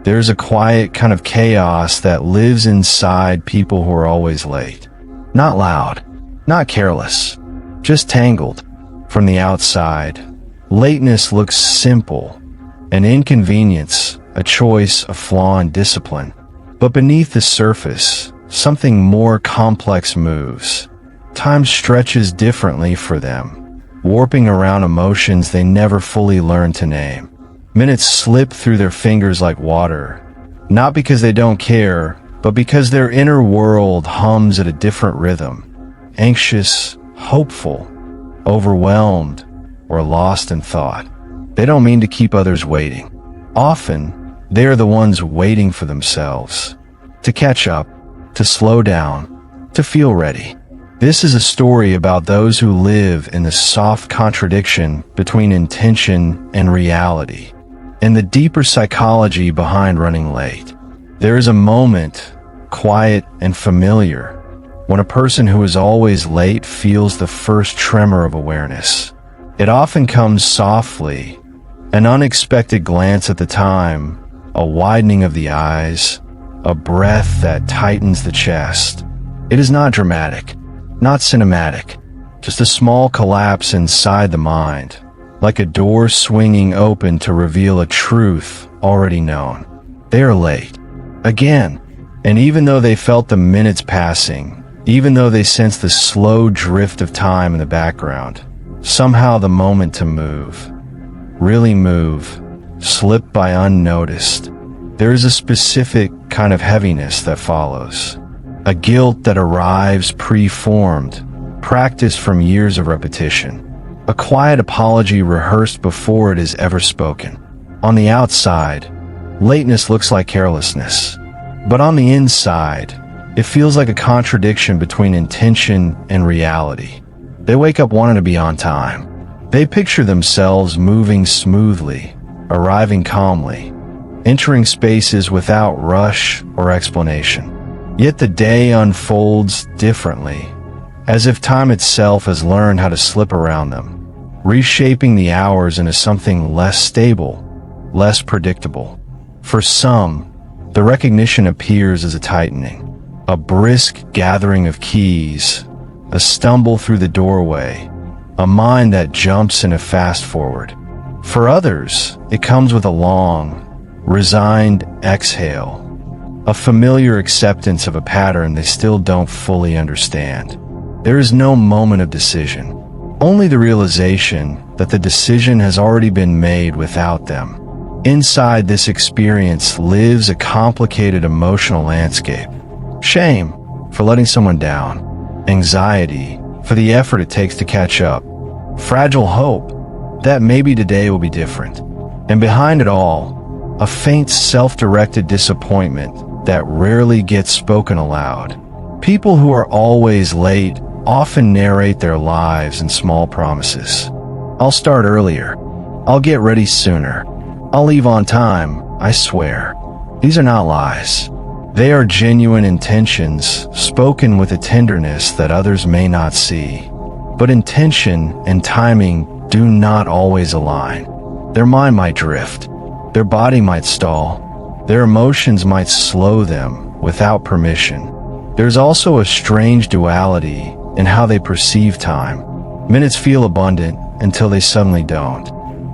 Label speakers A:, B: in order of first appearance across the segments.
A: There's a quiet kind of chaos that lives inside people who are always late. Not loud, not careless, just tangled. From the outside, lateness looks simple, an inconvenience, a choice, a flaw in discipline. But beneath the surface, something more complex moves. Time stretches differently for them, warping around emotions they never fully learned to name. Minutes slip through their fingers like water, not because they don't care, but because their inner world hums at a different rhythm. Anxious, hopeful, overwhelmed, or lost in thought. They don't mean to keep others waiting. Often, they are the ones waiting for themselves. To catch up, to slow down, to feel ready. This is a story about those who live in the soft contradiction between intention and reality, and the deeper psychology behind running late. There is a moment, quiet and familiar, when a person who is always late feels the first tremor of awareness. It often comes softly, an unexpected glance at the time, a widening of the eyes, a breath that tightens the chest. It is not dramatic, not cinematic, just a small collapse inside the mind, like a door swinging open to reveal a truth already known. They are late. Again. And even though they felt the minutes passing, even though they sensed the slow drift of time in the background, somehow the moment to move, really move, slipped by unnoticed. There is a specific kind of heaviness that follows. A guilt that arrives pre-formed, practiced from years of repetition. A quiet apology rehearsed before it is ever spoken. On the outside, lateness looks like carelessness. But on the inside, it feels like a contradiction between intention and reality. They wake up wanting to be on time. They picture themselves moving smoothly, arriving calmly, entering spaces without rush or explanation. Yet the day unfolds differently, as if time itself has learned how to slip around them, reshaping the hours into something less stable, less predictable. For some, the recognition appears as a tightening, a brisk gathering of keys, a stumble through the doorway, a mind that jumps in a fast forward. For others, it comes with a long, resigned exhale, a familiar acceptance of a pattern they still don't fully understand. There is no moment of decision, only the realization that the decision has already been made without them. Inside this experience lives a complicated emotional landscape. Shame for letting someone down, anxiety for the effort it takes to catch up, fragile hope that maybe today will be different, and behind it all, a faint self-directed disappointment that rarely gets spoken aloud. People who are always late often narrate their lives in small promises. I'll start earlier. I'll get ready sooner. I'll leave on time, I swear. These are not lies. They are genuine intentions, spoken with a tenderness that others may not see. But intention and timing do not always align. Their mind might drift. Their body might stall. Their emotions might slow them without permission. There's also a strange duality in how they perceive time. Minutes feel abundant until they suddenly don't.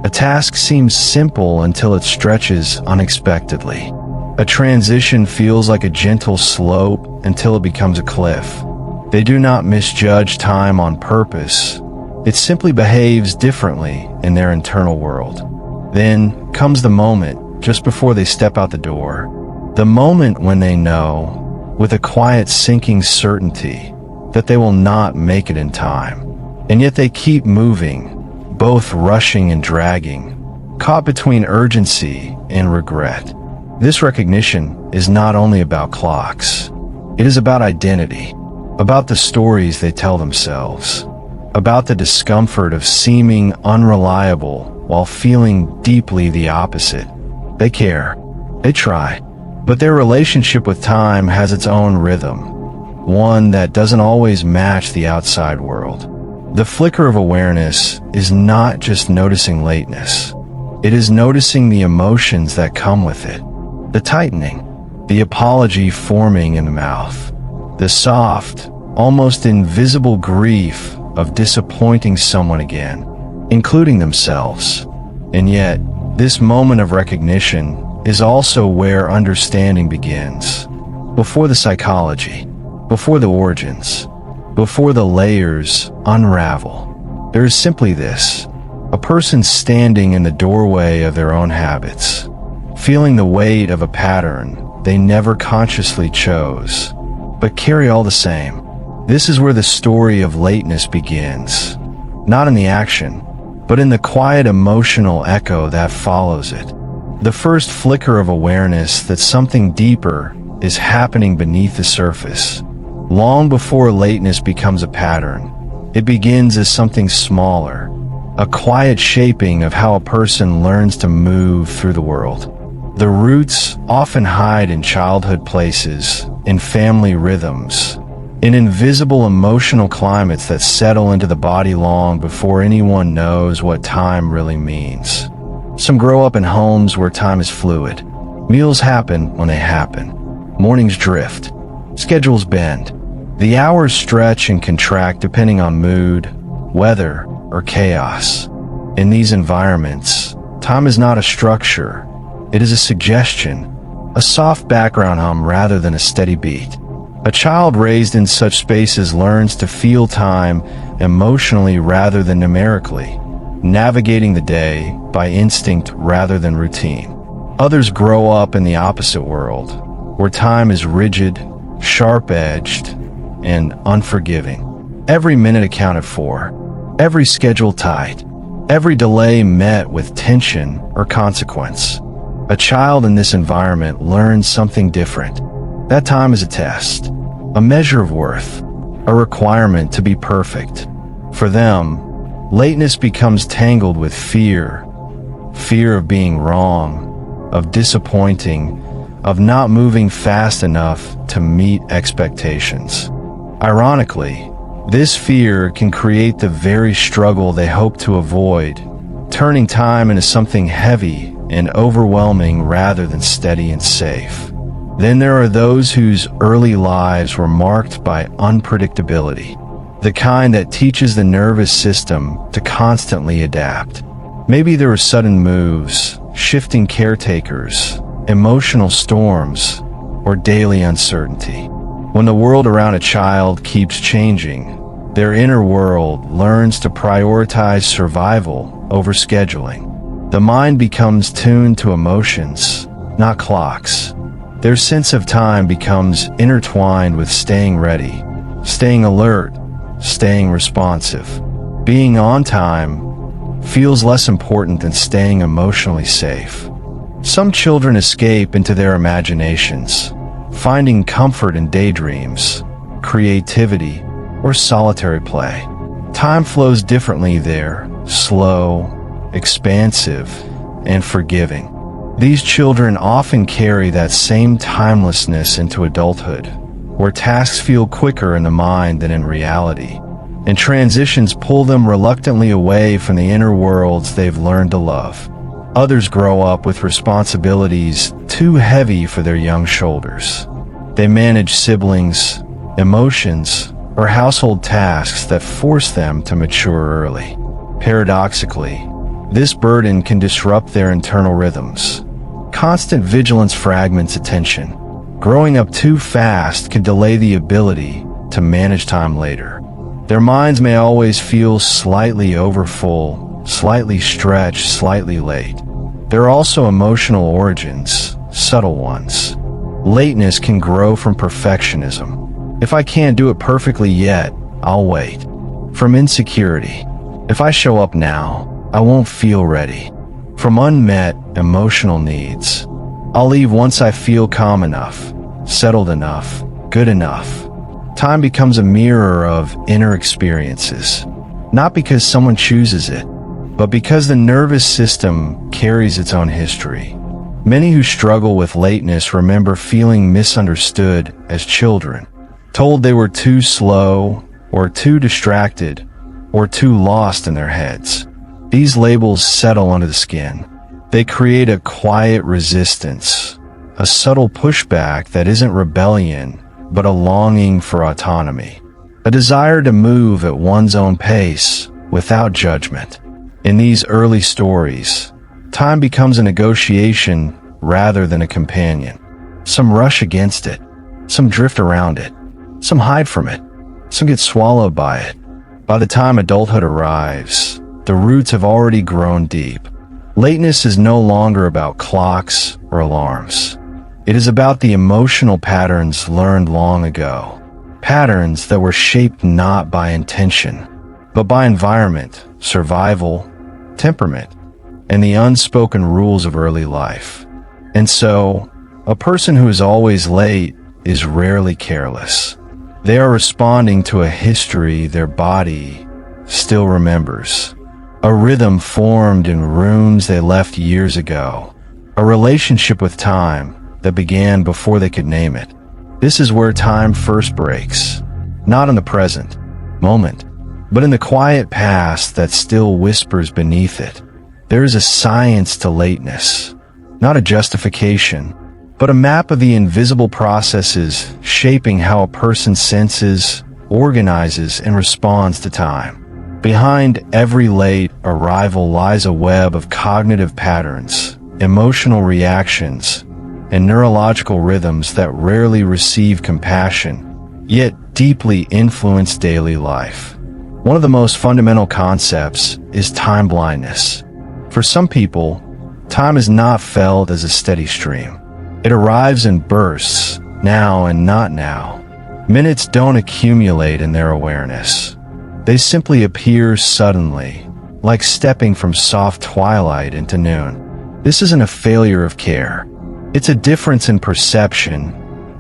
A: A task seems simple until it stretches unexpectedly. A transition feels like a gentle slope until it becomes a cliff. They do not misjudge time on purpose. It simply behaves differently in their internal world. Then comes the moment just before they step out the door. The moment when they know, with a quiet sinking certainty, that they will not make it in time. And yet they keep moving, both rushing and dragging, caught between urgency and regret. This recognition is not only about clocks. It is about identity, about the stories they tell themselves, about the discomfort of seeming unreliable while feeling deeply the opposite. They care, they try, but their relationship with time has its own rhythm, one that doesn't always match the outside world. The flicker of awareness is not just noticing lateness. It is noticing the emotions that come with it. the tightening, the apology forming in the mouth, the soft, almost invisible grief of disappointing someone again, including themselves. And yet, this moment of recognition is also where understanding begins. Before the psychology, before the origins, before the layers unravel, there is simply this: a person standing in the doorway of their own habits, feeling the weight of a pattern they never consciously chose, but carry all the same. This is where the story of lateness begins, not in the action, but in the quiet emotional echo that follows it. The first flicker of awareness that something deeper is happening beneath the surface. Long before lateness becomes a pattern, it begins as something smaller, a quiet shaping of how a person learns to move through the world. The roots often hide in childhood places, in family rhythms, in invisible emotional climates that settle into the body long before anyone knows what time really means. Some grow up in homes where time is fluid. Meals happen when they happen. Mornings drift. Schedules bend. The hours stretch and contract depending on mood, weather, or chaos. In these environments, time is not a structure. It is a suggestion, a soft background hum rather than a steady beat. A child raised in such spaces learns to feel time emotionally rather than numerically, navigating the day by instinct rather than routine. Others grow up in the opposite world, where time is rigid, sharp-edged, and unforgiving. Every minute accounted for, every schedule tight, every delay met with tension or consequence. A child in this environment learns something different. That time is a test, a measure of worth, a requirement to be perfect. For them, lateness becomes tangled with fear of being wrong, of disappointing, of not moving fast enough to meet expectations. Ironically, this fear can create the very struggle they hope to avoid, turning time into something heavy and overwhelming rather than steady and safe. Then there are those whose early lives were marked by unpredictability, the kind that teaches the nervous system to constantly adapt. Maybe there were sudden moves, shifting caretakers, emotional storms, or daily uncertainty. When the world around a child keeps changing, their inner world learns to prioritize survival over scheduling. The mind becomes tuned to emotions, not clocks. Their sense of time becomes intertwined with staying ready, staying alert, staying responsive. Being on time feels less important than staying emotionally safe. Some children escape into their imaginations, finding comfort in daydreams, creativity, or solitary play. Time flows differently there, slow, expansive, and forgiving. These children often carry that same timelessness into adulthood, where tasks feel quicker in the mind than in reality, and transitions pull them reluctantly away from the inner worlds they've learned to love. Others grow up with responsibilities too heavy for their young shoulders. They manage siblings, emotions, or household tasks that force them to mature early. Paradoxically, this burden can disrupt their internal rhythms. Constant vigilance fragments attention. Growing up too fast can delay the ability to manage time later. Their minds may always feel slightly overfull, slightly stretched, slightly late. There are also emotional origins, subtle ones. Lateness can grow from perfectionism. If I can't do it perfectly yet, I'll wait. From insecurity. If I show up now, I won't feel ready. From unmet emotional needs. I'll leave once I feel calm enough, settled enough, good enough. Time becomes a mirror of inner experiences. Not because someone chooses it, but because the nervous system carries its own history. Many who struggle with lateness remember feeling misunderstood as children, told they were too slow, or too distracted, or too lost in their heads. These labels settle under the skin. They create a quiet resistance, a subtle pushback that isn't rebellion, but a longing for autonomy, a desire to move at one's own pace without judgment. In these early stories, time becomes a negotiation rather than a companion. Some rush against it, some drift around it, some hide from it, some get swallowed by it. By the time adulthood arrives, the roots have already grown deep. Lateness is no longer about clocks or alarms. It is about the emotional patterns learned long ago. Patterns that were shaped not by intention, but by environment, survival, temperament, and the unspoken rules of early life. And so, a person who is always late is rarely careless. They are responding to a history their body still remembers. A rhythm formed in rooms they left years ago. A relationship with time that began before they could name it. This is where time first breaks, not in the present moment, but in the quiet past that still whispers beneath it. There is a science to lateness, not a justification, but a map of the invisible processes shaping how a person senses, organizes, and responds to time. Behind every late arrival lies a web of cognitive patterns, emotional reactions, and neurological rhythms that rarely receive compassion, yet deeply influence daily life. One of the most fundamental concepts is time blindness. For some people, time is not felt as a steady stream. It arrives in bursts, now and not now. Minutes don't accumulate in their awareness. They simply appear suddenly, like stepping from soft twilight into noon. This isn't a failure of care. It's a difference in perception,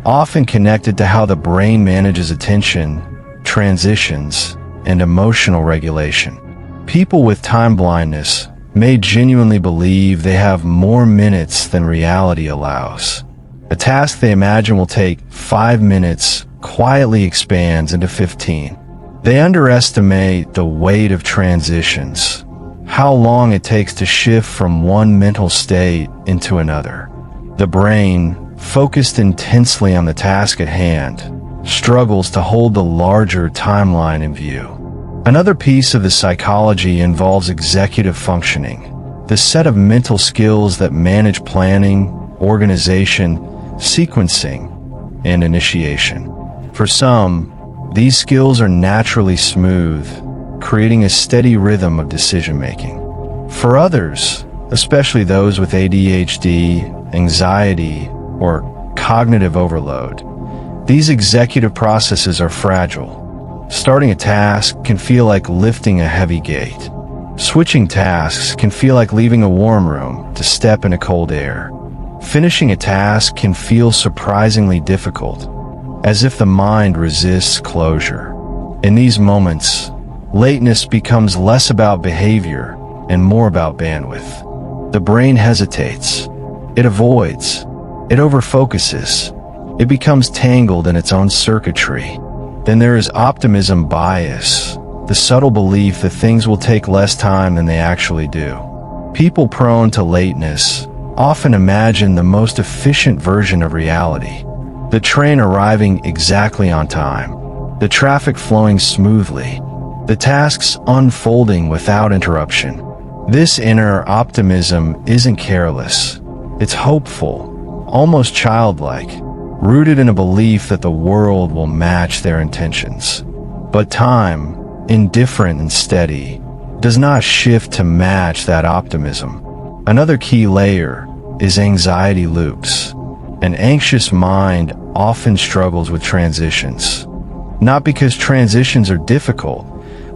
A: often connected to how the brain manages attention, transitions, and emotional regulation. People with time blindness may genuinely believe they have more minutes than reality allows. A task they imagine will take 5 minutes quietly expands into 15. They underestimate the weight of transitions, how long it takes to shift from one mental state into another. The brain, focused intensely on the task at hand, struggles to hold the larger timeline in view. Another piece of the psychology involves executive functioning, the set of mental skills that manage planning, organization, sequencing, and initiation. For some, these skills are naturally smooth, creating a steady rhythm of decision-making. For others, especially those with ADHD, anxiety, or cognitive overload, these executive processes are fragile. Starting a task can feel like lifting a heavy gate. Switching tasks can feel like leaving a warm room to step into cold air. Finishing a task can feel surprisingly difficult, as if the mind resists closure. In these moments, lateness becomes less about behavior and more about bandwidth. The brain hesitates. It avoids. It overfocuses. It becomes tangled in its own circuitry. Then there is optimism bias, the subtle belief that things will take less time than they actually do. People prone to lateness often imagine the most efficient version of reality. The train arriving exactly on time, the traffic flowing smoothly, the tasks unfolding without interruption. This inner optimism isn't careless. It's hopeful, almost childlike, rooted in a belief that the world will match their intentions. But time, indifferent and steady, does not shift to match that optimism. Another key layer is anxiety loops. An anxious mind often struggles with transitions, not because transitions are difficult,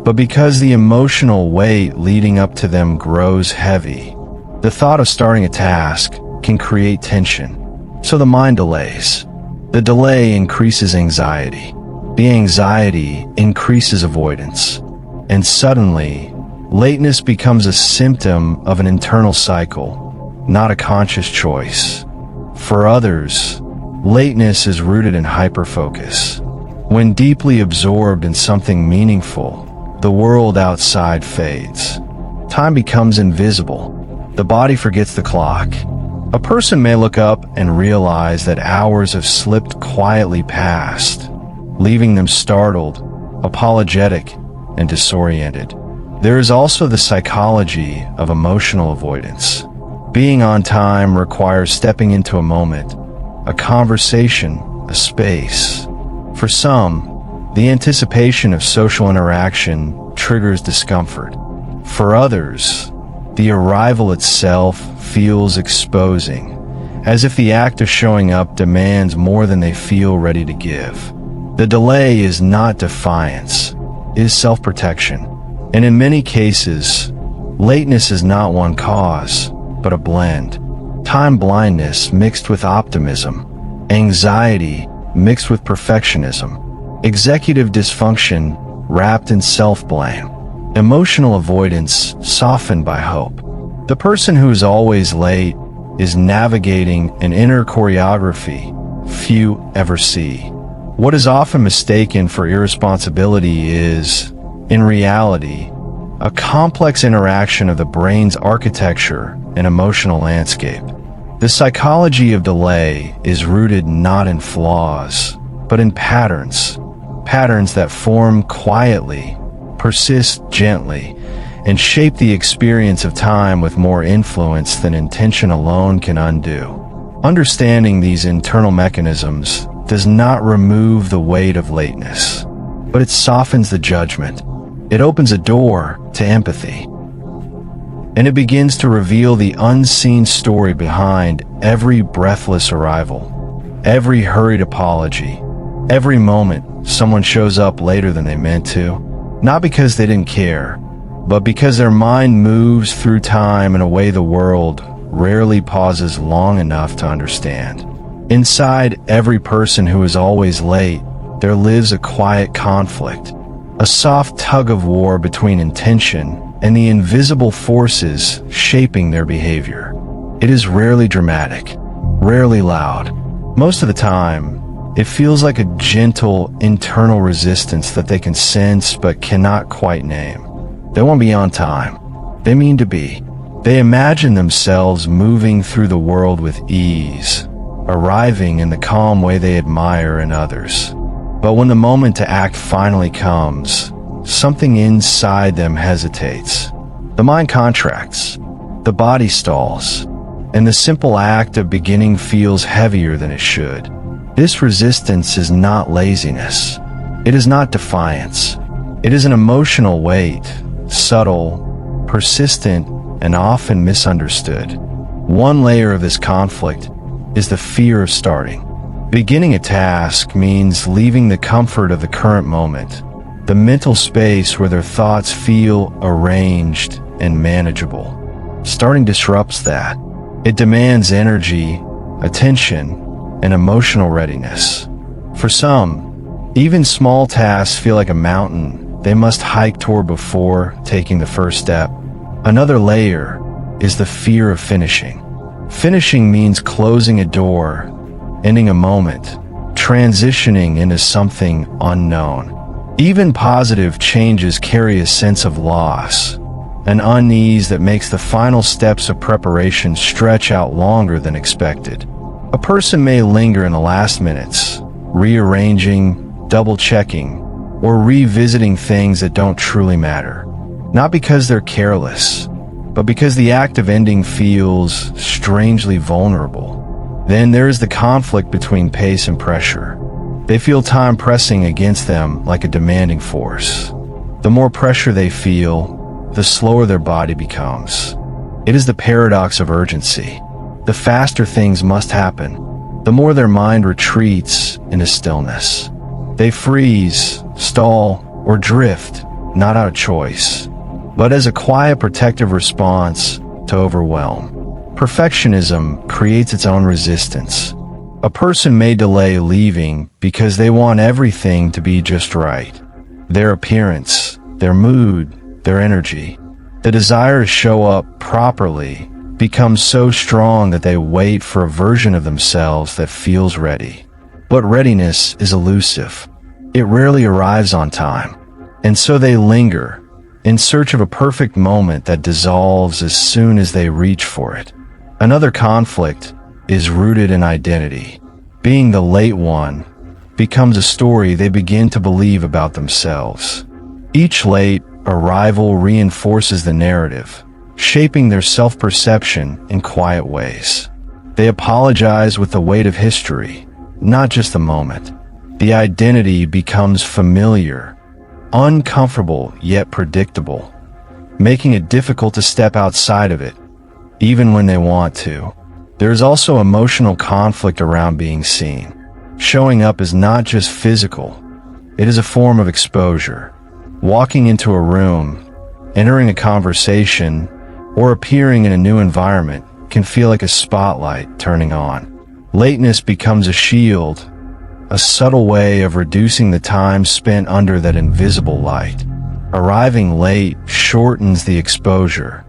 A: but because the emotional weight leading up to them grows heavy. The thought of starting a task can create tension, so the mind delays. The delay increases anxiety. The anxiety increases avoidance. And suddenly, lateness becomes a symptom of an internal cycle, not a conscious choice. For others, lateness is rooted in hyperfocus. When deeply absorbed in something meaningful, the world outside fades. Time becomes invisible. The body forgets the clock. A person may look up and realize that hours have slipped quietly past, leaving them startled, apologetic, and disoriented. There is also the psychology of emotional avoidance. Being on time requires stepping into a moment, a conversation, a space. For some, the anticipation of social interaction triggers discomfort. For others, the arrival itself feels exposing, as if the act of showing up demands more than they feel ready to give. The delay is not defiance, it is self-protection. And in many cases, lateness is not one cause, but a blend. Time blindness mixed with optimism, anxiety mixed with perfectionism, executive dysfunction wrapped in self-blame, emotional avoidance softened by hope. The person who is always late is navigating an inner choreography few ever see. What is often mistaken for irresponsibility is, in reality, a complex interaction of the brain's architecture and emotional landscape. The psychology of delay is rooted not in flaws, but in patterns that form quietly, persist gently, and shape the experience of time with more influence than intention alone can undo. Understanding these internal mechanisms does not remove the weight of lateness, but it softens the judgment. It opens a door to empathy, and it begins to reveal the unseen story behind every breathless arrival, every hurried apology, every moment someone shows up later than they meant to, not because they didn't care, but because their mind moves through time in a way the world rarely pauses long enough to understand. Inside every person who is always late, there lives a quiet conflict, a soft tug-of-war between intention and the invisible forces shaping their behavior. It is rarely dramatic, rarely loud. Most of the time, it feels like a gentle internal resistance that they can sense but cannot quite name. They won't be on time. They mean to be. They imagine themselves moving through the world with ease, arriving in the calm way they admire in others. But when the moment to act finally comes, something inside them hesitates. The mind contracts, the body stalls, and the simple act of beginning feels heavier than it should. This resistance is not laziness. It is not defiance. It is an emotional weight, subtle, persistent, and often misunderstood. One layer of this conflict is the fear of starting. Beginning a task means leaving the comfort of the current moment, the mental space where their thoughts feel arranged and manageable. Starting disrupts that. It demands energy, attention, and emotional readiness. For some, even small tasks feel like a mountain they must hike toward before taking the first step. Another layer is the fear of finishing. Finishing means closing a door, ending a moment, transitioning into something unknown. Even positive changes carry a sense of loss, an unease that makes the final steps of preparation stretch out longer than expected. A person may linger in the last minutes, rearranging, double-checking, or revisiting things that don't truly matter. Not because they're careless, but because the act of ending feels strangely vulnerable. Then there is the conflict between pace and pressure. They feel time pressing against them like a demanding force. The more pressure they feel, the slower their body becomes. It is the paradox of urgency. The faster things must happen, the more their mind retreats into stillness. They freeze, stall, or drift, not out of choice, but as a quiet protective response to overwhelm. Perfectionism creates its own resistance. A person may delay leaving because they want everything to be just right. Their appearance, their mood, their energy. The desire to show up properly becomes so strong that they wait for a version of themselves that feels ready. But readiness is elusive. It rarely arrives on time. And so they linger, in search of a perfect moment that dissolves as soon as they reach for it. Another conflict is rooted in identity. Being the late one becomes a story they begin to believe about themselves. Each late arrival reinforces the narrative, shaping their self-perception in quiet ways. They apologize with the weight of history, not just the moment. The identity becomes familiar, uncomfortable yet predictable, making it difficult to step outside of it, even when they want to. There is also emotional conflict around being seen. Showing up is not just physical, it is a form of exposure. Walking into a room, entering a conversation, or appearing in a new environment can feel like a spotlight turning on. Lateness becomes a shield, a subtle way of reducing the time spent under that invisible light. Arriving late shortens the exposure,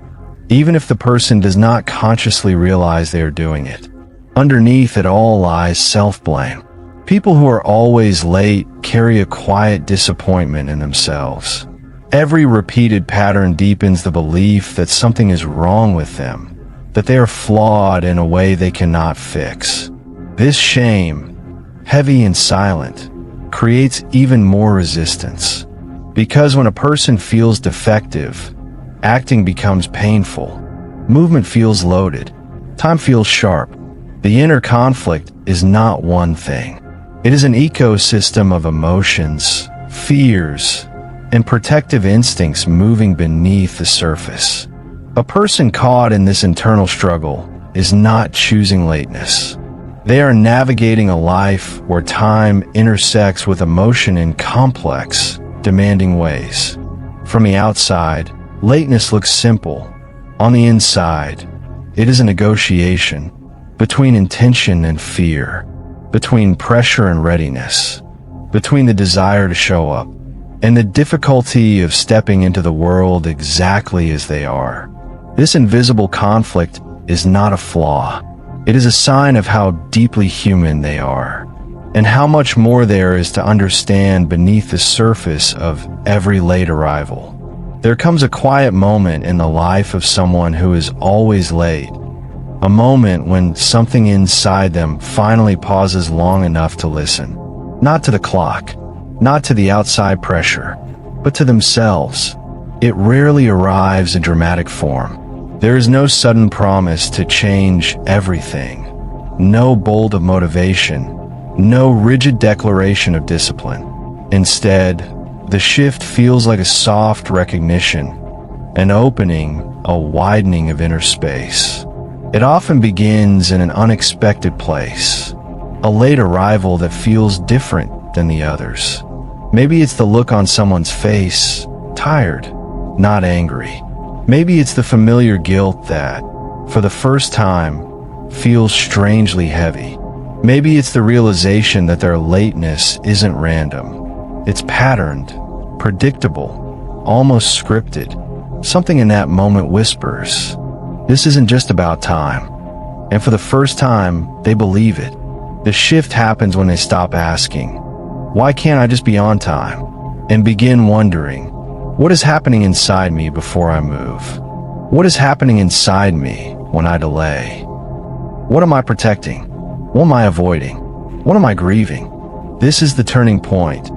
A: even if the person does not consciously realize they are doing it. Underneath it all lies self-blame. People who are always late carry a quiet disappointment in themselves. Every repeated pattern deepens the belief that something is wrong with them, that they are flawed in a way they cannot fix. This shame, heavy and silent, creates even more resistance. Because when a person feels defective, acting becomes painful, movement feels loaded, time feels sharp. The inner conflict is not one thing. It is an ecosystem of emotions, fears, and protective instincts moving beneath the surface. A person caught in this internal struggle is not choosing lateness. They are navigating a life where time intersects with emotion in complex, demanding ways. From the outside, lateness looks simple. On the inside, it is a negotiation between intention and fear, between pressure and readiness, between the desire to show up and the difficulty of stepping into the world exactly as they are. This invisible conflict is not a flaw. It is a sign of how deeply human they are, and how much more there is to understand beneath the surface of every late arrival. There comes a quiet moment in the life of someone who is always late, a moment when something inside them finally pauses long enough to listen, not to the clock, not to the outside pressure, but to themselves. It rarely arrives in dramatic form. There is no sudden promise to change everything, no bolt of motivation, no rigid declaration of discipline. Instead, the shift feels like a soft recognition, an opening, a widening of inner space. It often begins in an unexpected place, a late arrival that feels different than the others. Maybe it's the look on someone's face, tired, not angry. Maybe it's the familiar guilt that, for the first time, feels strangely heavy. Maybe it's the realization that their lateness isn't random. It's patterned, predictable, almost scripted. Something in that moment whispers, this isn't just about time. And for the first time, they believe it. The shift happens when they stop asking, why can't I just be on time? And begin wondering, what is happening inside me before I move? What is happening inside me when I delay? What am I protecting? What am I avoiding? What am I grieving? This is the turning point.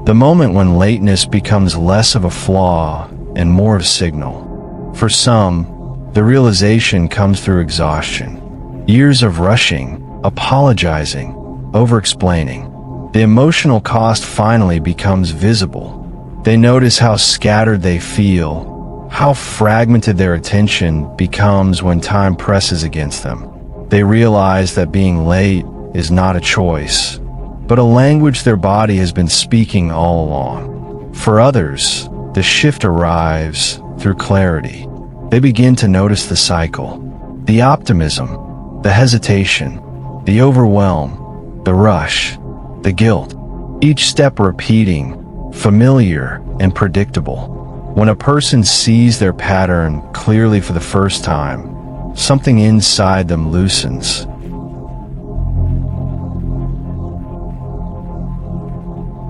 A: The moment when lateness becomes less of a flaw and more of a signal. For some, the realization comes through exhaustion. Years of rushing, apologizing, over-explaining. The emotional cost finally becomes visible. They notice how scattered they feel, how fragmented their attention becomes when time presses against them. They realize that being late is not a choice, but a language their body has been speaking all along. For others, the shift arrives through clarity. They begin to notice the cycle, the optimism, the hesitation, the overwhelm, the rush, the guilt, each step repeating, familiar and predictable. When a person sees their pattern clearly for the first time, something inside them loosens.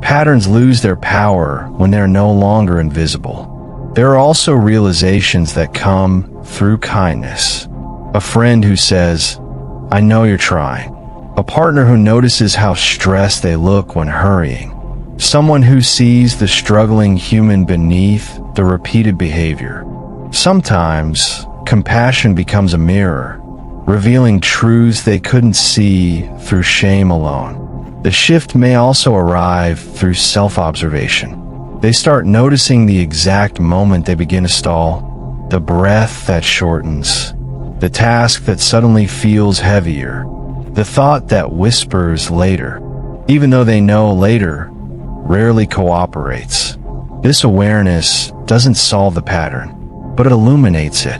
A: Patterns lose their power when they are no longer invisible. There are also realizations that come through kindness. A friend who says, "I know you're trying." A partner who notices how stressed they look when hurrying. Someone who sees the struggling human beneath the repeated behavior. Sometimes, compassion becomes a mirror, revealing truths they couldn't see through shame alone. The shift may also arrive through self-observation. They start noticing the exact moment they begin to stall, the breath that shortens, the task that suddenly feels heavier, the thought that whispers later, even though they know later rarely cooperates. This awareness doesn't solve the pattern, but it illuminates it,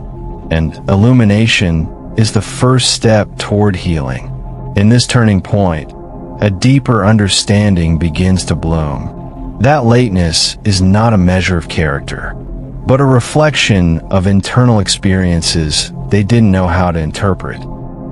A: and illumination is the first step toward healing. In this turning point, a deeper understanding begins to bloom. That lateness is not a measure of character, but a reflection of internal experiences they didn't know how to interpret.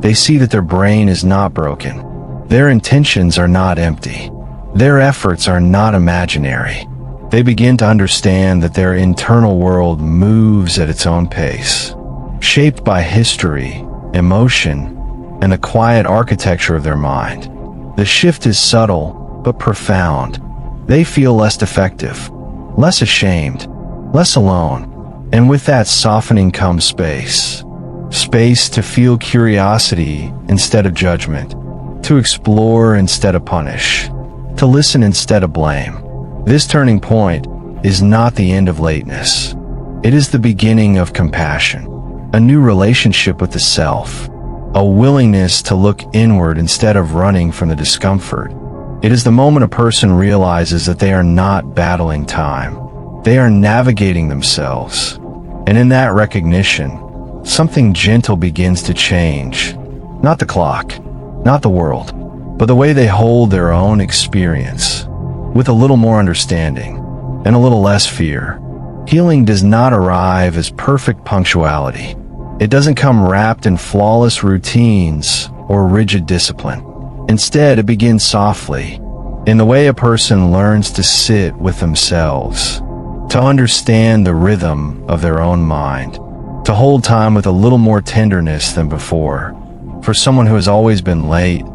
A: They see that their brain is not broken. Their intentions are not empty. Their efforts are not imaginary. They begin to understand that their internal world moves at its own pace, shaped by history, emotion, and the quiet architecture of their mind. The shift is subtle, but profound. They feel less defective, less ashamed, less alone, and with that softening comes space. Space to feel curiosity instead of judgment, to explore instead of punish, to listen instead of blame. This turning point is not the end of lateness. It is the beginning of compassion, a new relationship with the self, a willingness to look inward instead of running from the discomfort. It is the moment a person realizes that they are not battling time. They are navigating themselves. And in that recognition, something gentle begins to change. Not the clock, not the world, but the way they hold their own experience, with a little more understanding and a little less fear. Healing does not arrive as perfect punctuality. It doesn't come wrapped in flawless routines or rigid discipline. Instead, it begins softly, in the way a person learns to sit with themselves, to understand the rhythm of their own mind, to hold time with a little more tenderness than before. For someone who has always been late,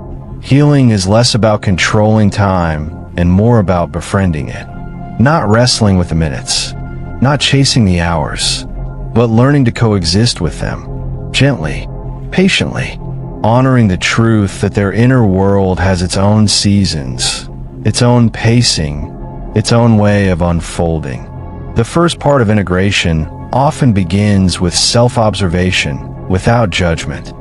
A: healing is less about controlling time and more about befriending it. Not wrestling with the minutes, not chasing the hours, but learning to coexist with them, gently, patiently, honoring the truth that their inner world has its own seasons, its own pacing, its own way of unfolding. The first part of integration often begins with self-observation without judgment,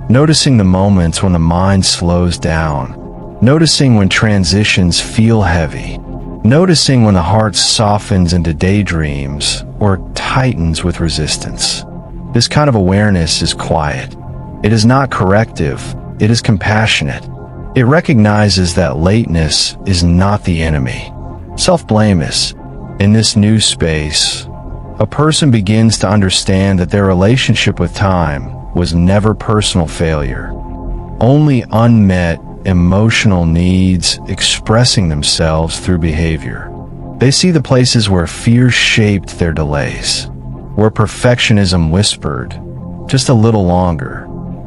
A: noticing the moments when the mind slows down, noticing when transitions feel heavy, noticing when the heart softens into daydreams or tightens with resistance. This kind of awareness is quiet. It is not corrective, it is compassionate. It recognizes that lateness is not the enemy. Self-blame is. In this new space, a person begins to understand that their relationship with time was never personal failure, only unmet emotional needs expressing themselves through behavior. They see the places where fear shaped their delays, where perfectionism whispered, "Just a little longer,"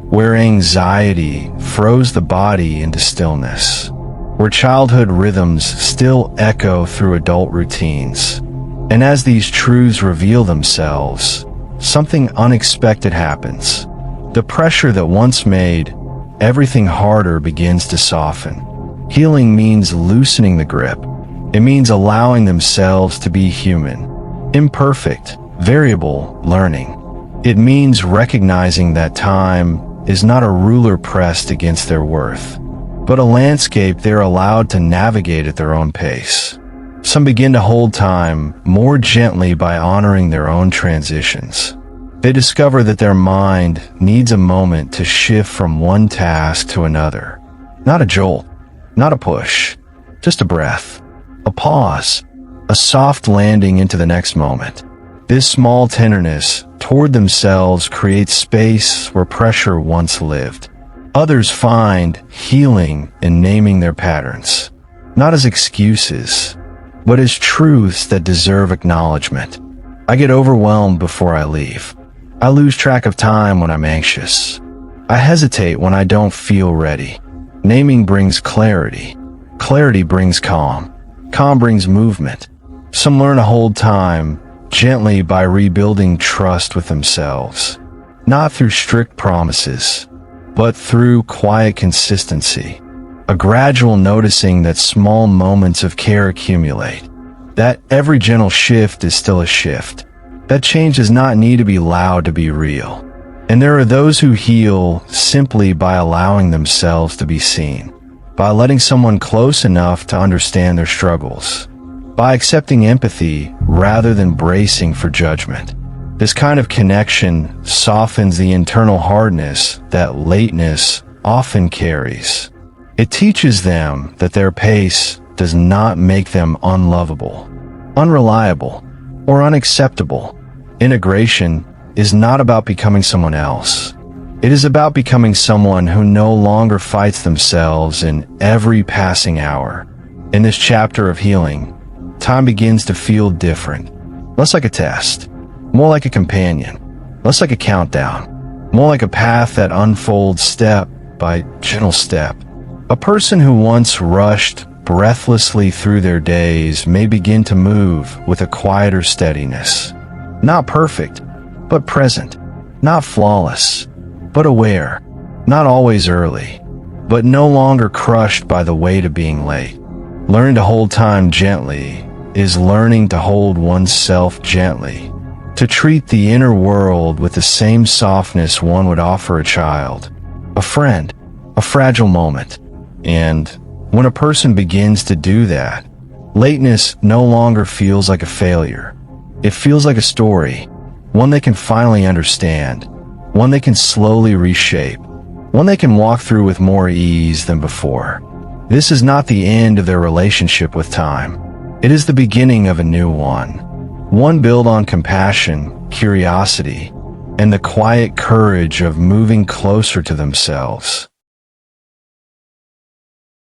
A: where anxiety froze the body into stillness, where childhood rhythms still echo through adult routines. And as these truths reveal themselves, something unexpected happens. The pressure that once made everything harder begins to soften. Healing means loosening the grip. It means allowing themselves to be human, imperfect, variable, learning. It means recognizing that time is not a ruler pressed against their worth, but a landscape they're allowed to navigate at their own pace. Some begin to hold time more gently by honoring their own transitions. They discover that their mind needs a moment to shift from one task to another. Not a jolt, not a push, just a breath, a pause, a soft landing into the next moment. This small tenderness toward themselves creates space where pressure once lived. Others find healing in naming their patterns, not as excuses, but as truths that deserve acknowledgement. I get overwhelmed before I leave. I lose track of time when I'm anxious. I hesitate when I don't feel ready. Naming brings clarity. Clarity brings calm. Calm brings movement. Some learn to hold time gently by rebuilding trust with themselves, not through strict promises, but through quiet consistency, a gradual noticing that small moments of care accumulate, that every gentle shift is still a shift, that change does not need to be loud to be real. And there are those who heal simply by allowing themselves to be seen, by letting someone close enough to understand their struggles, by accepting empathy rather than bracing for judgment. This kind of connection softens the internal hardness that lateness often carries. It teaches them that their pace does not make them unlovable, unreliable, or unacceptable. Integration is not about becoming someone else. It is about becoming someone who no longer fights themselves in every passing hour. In this chapter of healing, time begins to feel different. Less like a test, more like a companion. Less like a countdown, more like a path that unfolds step by gentle step. A person who once rushed breathlessly through their days may begin to move with a quieter steadiness. Not perfect, but present. Not flawless, but aware. Not always early, but no longer crushed by the weight of being late. Learning to hold time gently is learning to hold oneself gently, to treat the inner world with the same softness one would offer a child, a friend, a fragile moment. And when a person begins to do that, lateness no longer feels like a failure. It feels like a story, one they can finally understand, one they can slowly reshape, one they can walk through with more ease than before. This is not the end of their relationship with time. It is the beginning of a new one built on compassion, curiosity, and the quiet courage of moving closer to themselves.